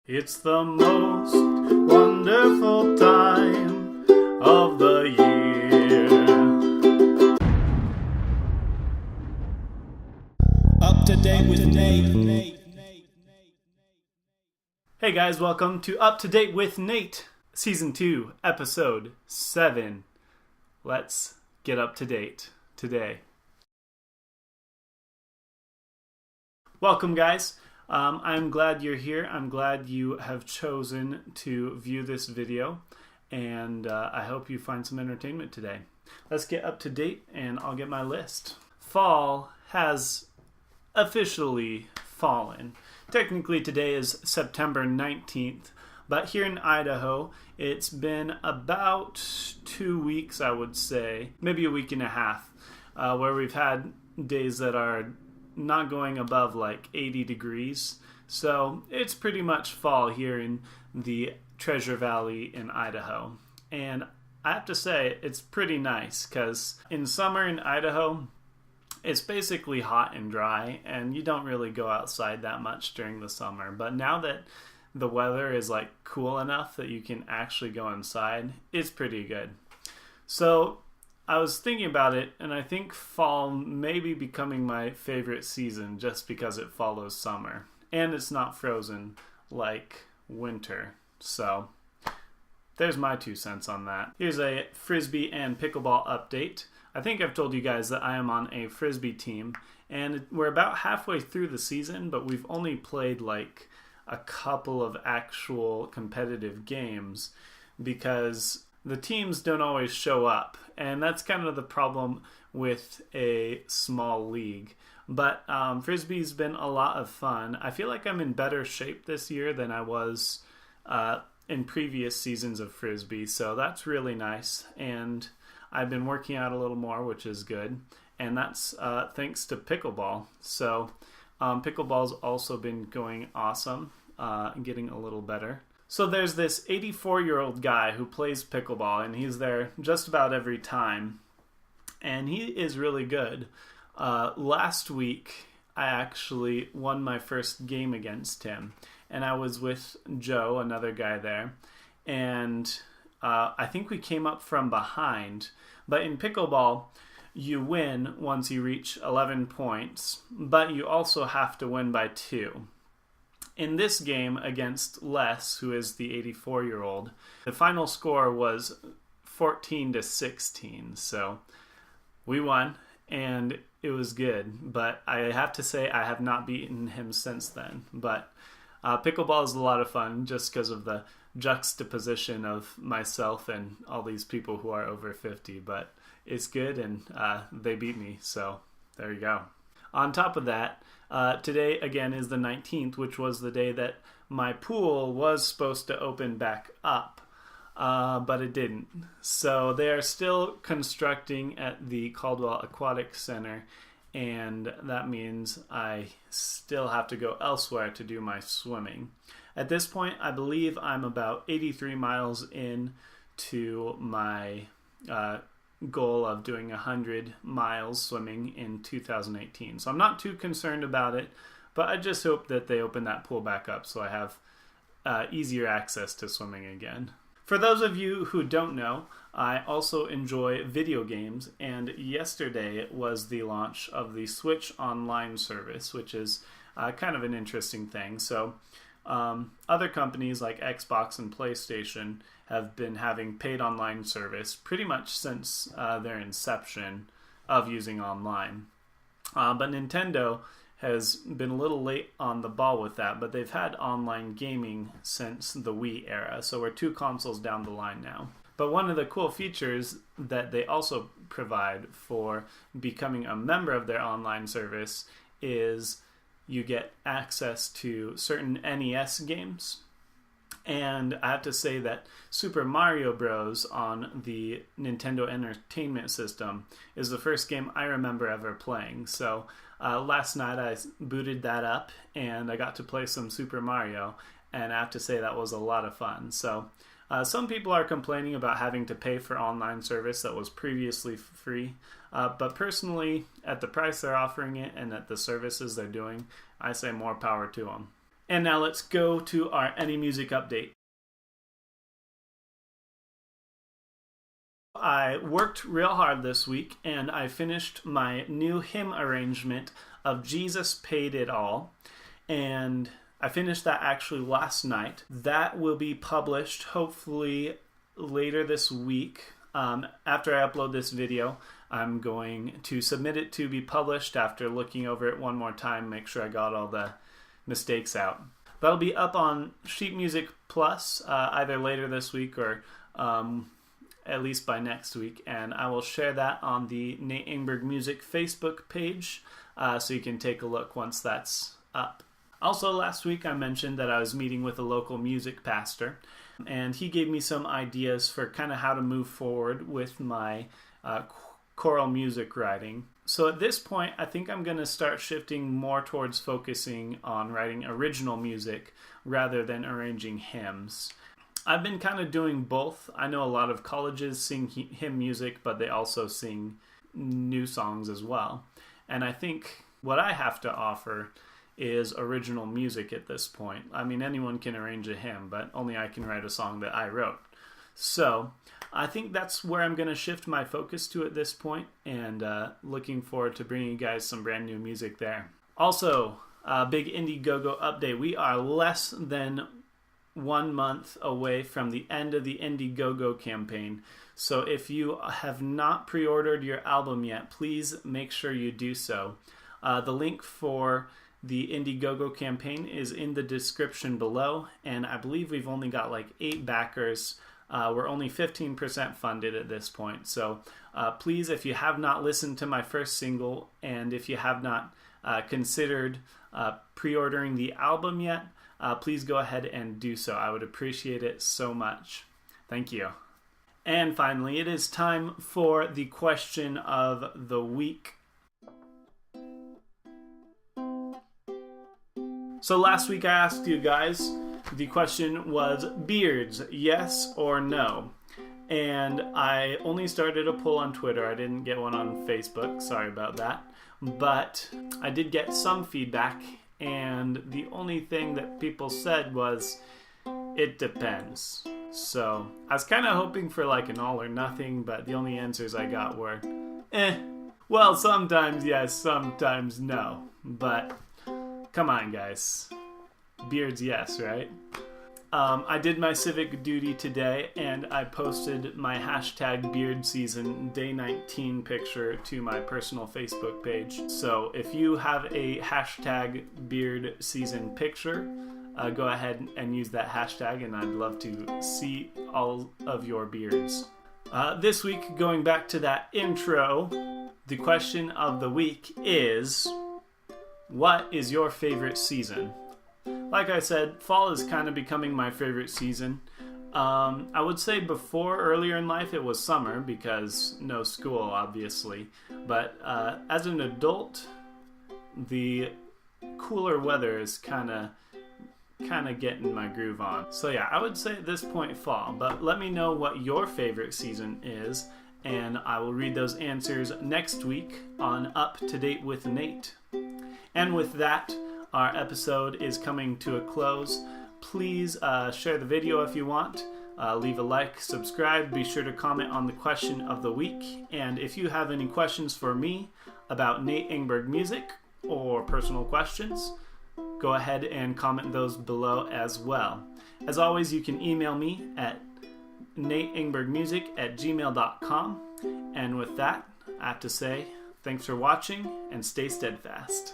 It's the most wonderful time of the year. Up to date with Nate. Hey guys, welcome to Up to Date with Nate, Season 2, Episode 7. Let's get up to date today. Welcome guys. I'm glad you're here. I'm glad you have chosen to view this video, and I hope you find some entertainment today. Let's get up to date and I'll get my list. Fall has officially fallen. Technically today is September 19th, but here in Idaho it's been about 2 weeks, I would say, maybe a week and a half, where we've had days that are not going above like 80 degrees. So it's pretty much fall here in the Treasure Valley in Idaho. And I have to say, it's pretty nice because in summer in Idaho, it's basically hot and dry and you don't really go outside that much during the summer. But now that the weather is like cool enough that you can actually go inside, it's pretty good. So I was thinking about it, and I think fall may be becoming my favorite season just because it follows summer. And it's not frozen like winter. So there's my 2 cents on that. Here's a Frisbee and pickleball update. I think I've told you guys that I am on a Frisbee team, and we're about halfway through the season, but we've only played like a couple of actual competitive games because the teams don't always show up, and that's kind of the problem with a small league. But Frisbee's been a lot of fun. I feel like I'm in better shape this year than I was in previous seasons of Frisbee, so that's really nice. And I've been working out a little more, which is good, and that's thanks to pickleball. So pickleball's also been going awesome, getting a little better. So there's this 84-year-old guy who plays pickleball, and he's there just about every time, and he is really good. Last week, I actually won my first game against him, and I was with Joe, another guy there, and I think we came up from behind. But in pickleball, you win once you reach 11 points, but you also have to win by 2. In this game against Les, who is the 84-year-old, the final score was 14-16. So we won, and it was good. But I have to say I have not beaten him since then. But pickleball is a lot of fun just because of the juxtaposition of myself and all these people who are over 50. But it's good, and they beat me. So there you go. On top of that, today again is the 19th, which was the day that my pool was supposed to open back up, but it didn't. So they are still constructing at the Caldwell Aquatic Center, and that means I still have to go elsewhere to do my swimming. At this point, I believe I'm about 83 miles in to my goal of doing 100 miles swimming in 2018. So I'm not too concerned about it, but I just hope that they open that pool back up so I have easier access to swimming again. For those of you who don't know, I also enjoy video games, and yesterday was the launch of the Switch Online service, which is kind of an interesting thing. So other companies like Xbox and PlayStation have been having paid online service pretty much since their inception of using online. But Nintendo has been a little late on the ball with that, but they've had online gaming since the Wii era, so we're 2 consoles down the line now. But one of the cool features that they also provide for becoming a member of their online service is you get access to certain NES games. And I have to say that Super Mario Bros. On the Nintendo Entertainment System is the first game I remember ever playing. So last night I booted that up and I got to play some Super Mario, and I have to say that was a lot of fun. So some people are complaining about having to pay for online service that was previously free, but personally, at the price they're offering it and at the services they're doing, I say more power to them. And now let's go to our Any Music update. I worked real hard this week and I finished my new hymn arrangement of Jesus Paid It All, and I finished that actually last night. That will be published hopefully later this week. After I upload this video, I'm going to submit it to be published after looking over it one more time, make sure I got all the mistakes out. That'll be up on Sheet Music Plus either later this week or at least by next week, and I will share that on the Nate Engberg Music Facebook page, so you can take a look once that's up. Also, last week I mentioned that I was meeting with a local music pastor, and he gave me some ideas for kind of how to move forward with my choral music writing. So at this point, I think I'm going to start shifting more towards focusing on writing original music rather than arranging hymns. I've been kind of doing both. I know a lot of colleges sing hymn music, but they also sing new songs as well. And I think what I have to offer is original music at this point. I mean, anyone can arrange a hymn, but only I can write a song that I wrote. So I think that's where I'm going to shift my focus to at this point, and looking forward to bringing you guys some brand new music there. Also, big Indiegogo update. We are less than 1 month away from the end of the Indiegogo campaign. So if you have not pre-ordered your album yet, please make sure you do so. The link for the Indiegogo campaign is in the description below, and I believe we've only got like 8 backers. We're only 15% funded at this point. So please, if you have not listened to my first single, and if you have not considered pre-ordering the album yet, please go ahead and do so. I would appreciate it so much. Thank you. And finally, it is time for the question of the week. So last week I asked you guys, the question was beards, yes or no? And I only started a poll on Twitter. I didn't get one on Facebook. Sorry about that. But I did get some feedback, and the only thing that people said was, it depends. So I was kind of hoping for like an all or nothing, but the only answers I got were, well, sometimes yes, sometimes no. But come on, guys. Beards, yes, right? I did my civic duty today, and I posted my hashtag beard season day 19 picture to my personal Facebook page. So if you have a hashtag beard season picture, go ahead and use that hashtag, and I'd love to see all of your beards. This week, going back to that intro, the question of the week is, what is your favorite season? Like I said, fall is kind of becoming my favorite season. I would say earlier in life, it was summer because no school, obviously. But as an adult, the cooler weather is kind of getting my groove on. So yeah, I would say at this point fall. But let me know what your favorite season is, and I will read those answers next week on Up to Date with Nate. And with that, our episode is coming to a close. Please share the video if you want. Leave a like, subscribe. Be sure to comment on the question of the week. And if you have any questions for me about Nate Engberg music or personal questions, go ahead and comment those below as well. As always, you can email me at nateengbergmusic@gmail.com. And with that, I have to say thanks for watching and stay steadfast.